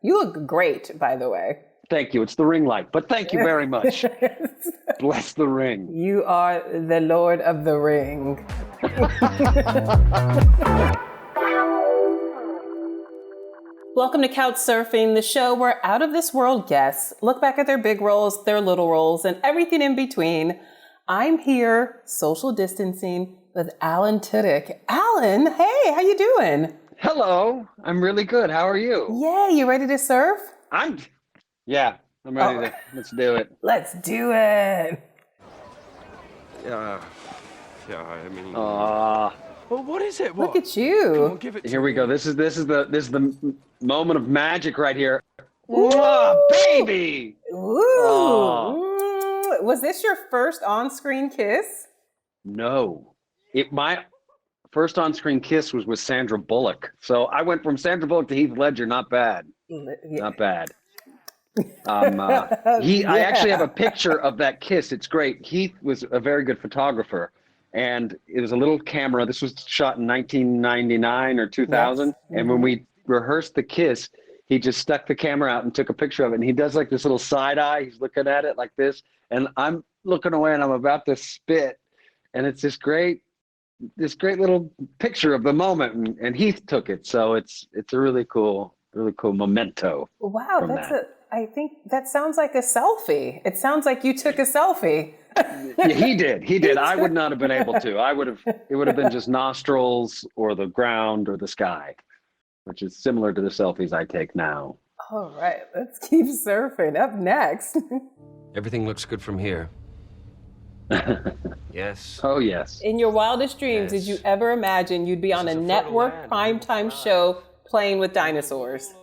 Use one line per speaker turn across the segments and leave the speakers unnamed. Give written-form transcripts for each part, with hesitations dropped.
You look great, by the way.
Thank you. It's the ring light, but thank you very much. Bless the ring.
You are the Lord of the Ring. Welcome to Couch Surfing, the show where out of this world guests look back at their big roles, their little roles, and everything in between. I'm here, social distancing, with Alan Tudyk. Alan, hey, how you doing?
Hello. I'm really good. How are you?
Yeah, you ready to surf?
I'm ready to. Let's do it.
Let's do it.
Yeah, I mean.
Well,
what is it?
Look at you.
Come on, give it to
here we
me.
go. This is the moment of magic right here. Oh, baby!
Ooh.
Oh.
Was this your first on-screen kiss?
No. My first on-screen kiss was with Sandra Bullock. So I went from Sandra Bullock to Heath Ledger. Not bad. Not bad. I actually have a picture of that kiss. It's great. Heath was a very good photographer, and it was a little camera. This was shot in 1999 or 2000. Yes. Mm-hmm. And when we rehearsed the kiss, he just stuck the camera out and took a picture of it. And he does like this little side eye. He's looking at it like this, and I'm looking away, and I'm about to spit, and it's this great little picture of the moment. And Heath took it, so it's a really cool memento.
Wow, I think that sounds like a selfie. It sounds like you took a selfie.
Yeah, he did. I would not have been able to. It would have been just nostrils or the ground or the sky, which is similar to the selfies I take now.
All right, let's keep surfing. Up next.
Everything looks good from here. Yes.
Oh, yes.
In your wildest dreams, Did you ever imagine you'd be on a network primetime show playing with dinosaurs?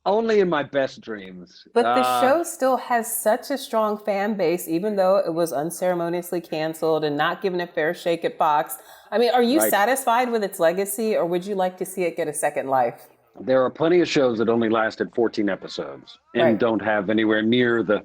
Only in my best dreams.
But the show still has such a strong fan base, even though it was unceremoniously canceled and not given a fair shake at Fox. I mean, are you satisfied with its legacy, or would you like to see it get a second life?
There are plenty of shows that only lasted 14 episodes and don't have anywhere near the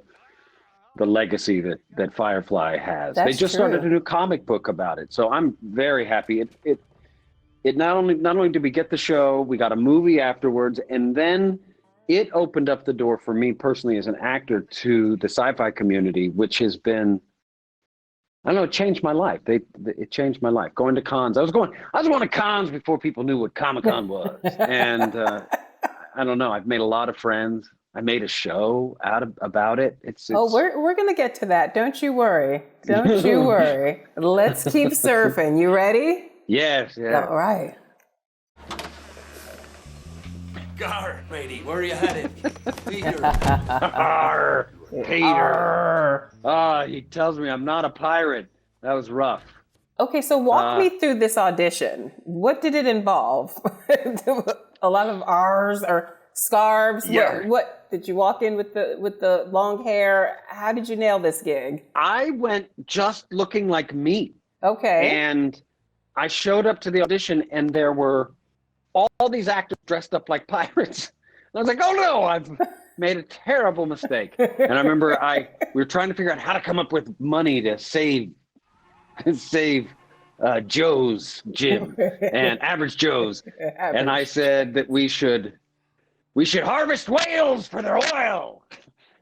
legacy that Firefly has. They just started a new comic book about it, so I'm very happy. It not only did we get the show, we got a movie afterwards, and then it opened up the door for me personally as an actor to the sci-fi community, which has been, I don't know, it changed my life. It changed my life. Going to cons. I was going to cons before people knew what Comic-Con was. And I don't know, I've made a lot of friends. I made a show about it. It's
we're going to get to that. Don't you worry. Don't you worry. Let's keep surfing. You ready?
Yes.
All right.
Gar, matey, where are you headed? Peter.
Arr, Peter. He tells me I'm not a pirate. That was rough.
Okay, so walk me through this audition. What did it involve? A lot of R's or scarves?
Yeah.
What did you walk in with the long hair? How did you nail this gig?
I went just looking like me.
Okay.
And I showed up to the audition, and there were all these actors dressed up like pirates. And I was like, oh no, I've made a terrible mistake. And I remember we were trying to figure out how to come up with money to save Joe's Jim and Average Joe's. And I said that we should harvest whales for their oil.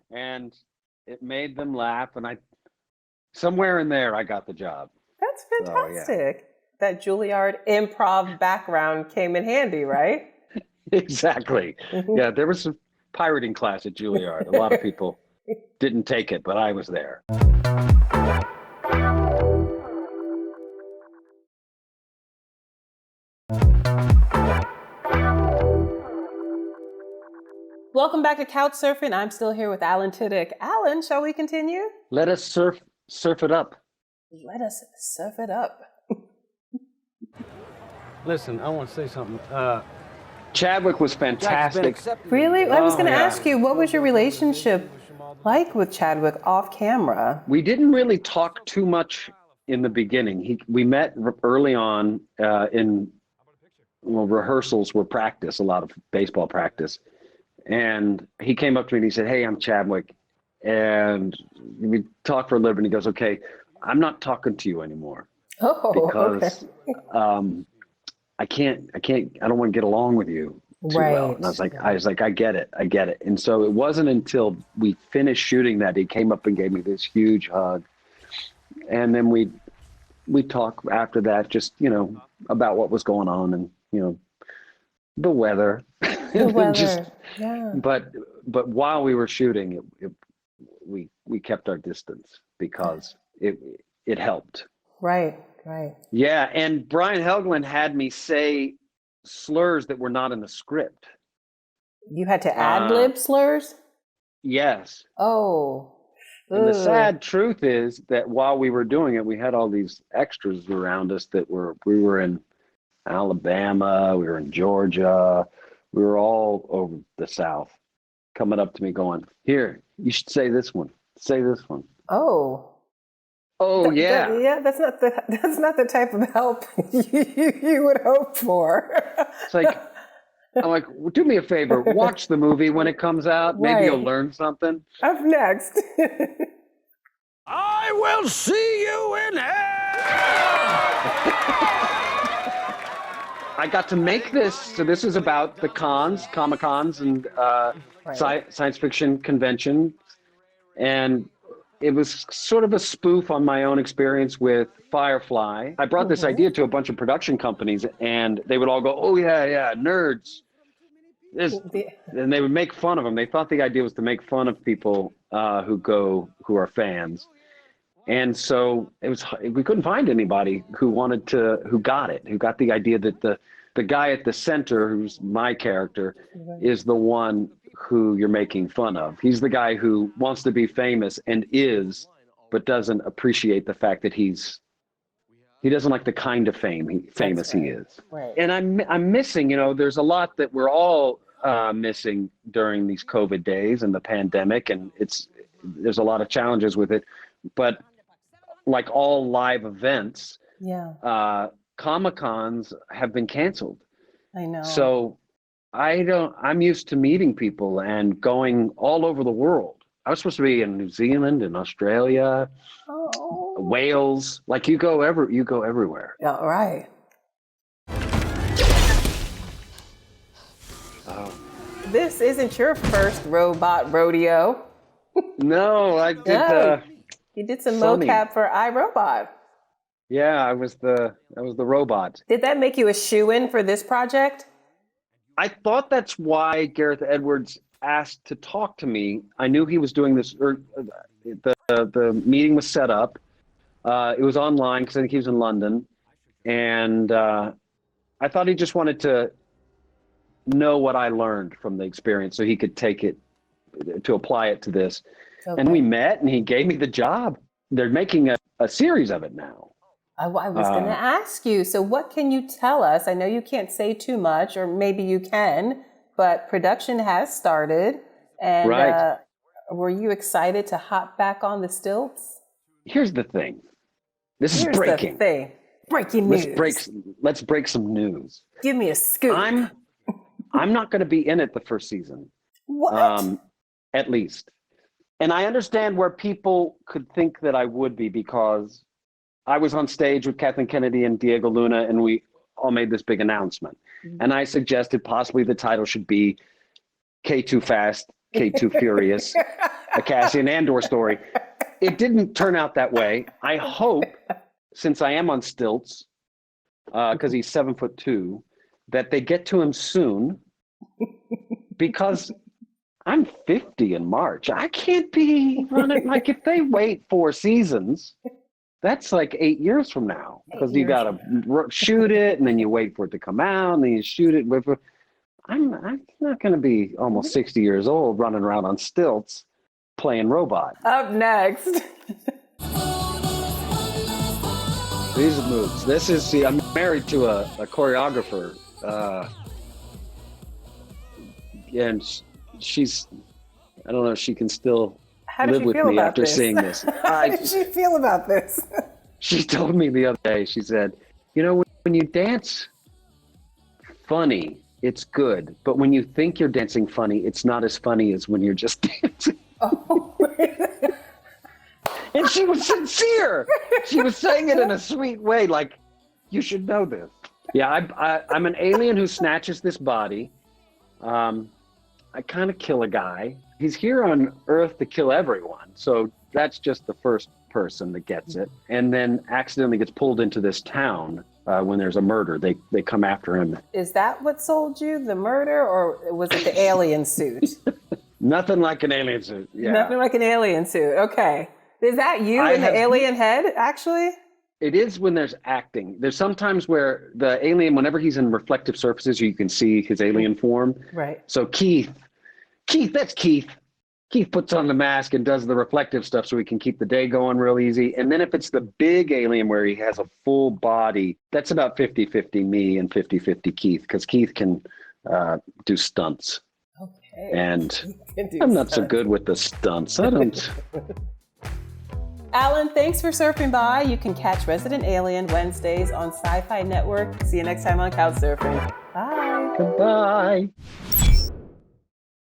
And it made them laugh. And somewhere in there, I got the job.
That's fantastic. So, that Juilliard improv background came in handy, right?
Exactly. Yeah, there was some pirating class at Juilliard. A lot of people didn't take it, but I was there.
Welcome back to Couch Surfing. I'm still here with Alan Tudyk. Alan, shall we continue?
Let us surf it up.
Let us surf it up.
Listen, I want to say something.
Chadwick was fantastic.
Really? I was going to ask you, what was your relationship like with Chadwick off camera?
We didn't really talk too much in the beginning. We met early on rehearsals were practice, a lot of baseball practice. And he came up to me and he said, "Hey, I'm Chadwick." And we talked for a little bit and he goes, "Okay, I'm not talking to you anymore."
Oh,
because
okay.
I don't want to get along with you too well. And I was like, I get it. And so it wasn't until we finished shooting that he came up and gave me this huge hug. And then we talked after that, just, about what was going on and, the weather.
Yeah.
But while we were shooting, we kept our distance because it helped.
Right.
Yeah, and Brian Helgeland had me say slurs that were not in the script.
You had to ad-lib slurs?
Yes.
Oh.
And the sad truth is that while we were doing it, we had all these extras around us we were in Alabama, we were in Georgia, we were all over the South, coming up to me going, "Here, you should say this one. Say this one."
Oh,
yeah.
That's not the type of help you would hope for.
It's like, I'm like, well, do me a favor, watch the movie when it comes out. Maybe you'll learn something.
Up next.
I will see you in hell!
I got to make this. So this is about the Comic-Cons and science fiction convention. And it was sort of a spoof on my own experience with Firefly. I brought this idea to a bunch of production companies, and they would all go, "Oh, yeah, nerds." And they would make fun of them. They thought the idea was to make fun of people who are fans. And so we couldn't find anybody who got the idea that the guy at the center, who's my character, is the one who you're making fun of. He's the guy who wants to be famous and but doesn't appreciate the fact that he doesn't like the kind of famous he is.
Right.
And I'm missing, there's a lot that we're all missing during these COVID days and the pandemic, and there's a lot of challenges with it. But like all live events, Comic-Cons have been canceled.
I know.
So I'm used to meeting people and going all over the world. I was supposed to be in New Zealand and Australia, Wales. Like you go everywhere.
Yeah, right. This isn't your first robot rodeo.
No, I did.
You did some
Funny.
mocap for iRobot.
Yeah, I was the robot.
Did that make you a shoo-in for this project?
I thought that's why Gareth Edwards asked to talk to me. I knew he was doing this. The meeting was set up. It was online because I think he was in London, and I thought he just wanted to know what I learned from the experience, so he could take it to apply it to this. Okay. And we met, and he gave me the job. They're making a series of it now.
I was going to ask you, so what can you tell us? I know you can't say too much, or maybe you can, but production has started. And were you excited to hop back on the stilts?
Here's the thing. This is breaking.
Breaking news.
Let's break some news.
Give me a scoop.
I'm not going to be in it the first season.
What?
At least. And I understand where people could think that I would be, because I was on stage with Kathleen Kennedy and Diego Luna, and we all made this big announcement. Mm-hmm. And I suggested possibly the title should be K2 Fast, K2 Furious, a Cassian Andor story. It didn't turn out that way. I hope, since I am on stilts, because he's 7'2", that they get to him soon, because I'm 50 in March. I can't be running, like, if they wait 4 seasons, that's like 8 years from now, because you got to shoot it, and then you wait for it to come out, and then you shoot it. I'm not going to be almost 60 years old running around on stilts playing robot.
Up next.
These moves. I'm married to a choreographer, and she's, I don't know if she can still live with me after seeing this.
How did she feel about this?
She told me the other day, she said, when you dance funny, it's good. But when you think you're dancing funny, it's not as funny as when you're just dancing. Oh. And she was sincere. She was saying it in a sweet way, like, you should know this. Yeah, I'm an alien who snatches this body, I kind of kill a guy. He's here on Earth to kill everyone. So that's just the first person that gets it. And then accidentally gets pulled into this town when there's a murder. They come after him.
Is that what sold you, the murder, or was it the alien suit?
Nothing like an alien suit. Yeah.
Nothing like an alien suit. Okay. Is that you in the alien head, actually?
It is when there's acting. There's sometimes where the alien, whenever he's in reflective surfaces, you can see his alien form.
Right.
So Keith, that's Keith. Keith puts on the mask and does the reflective stuff so he can keep the day going real easy. And then if it's the big alien where he has a full body, that's about 50-50 me and 50-50 Keith, because Keith can do stunts.
Okay.
And I'm not so good with the stunts. I don't...
Alan, thanks for surfing by. You can catch Resident Alien Wednesdays on Sci-Fi Network. See you next time on Couch Surfing. Bye.
Goodbye.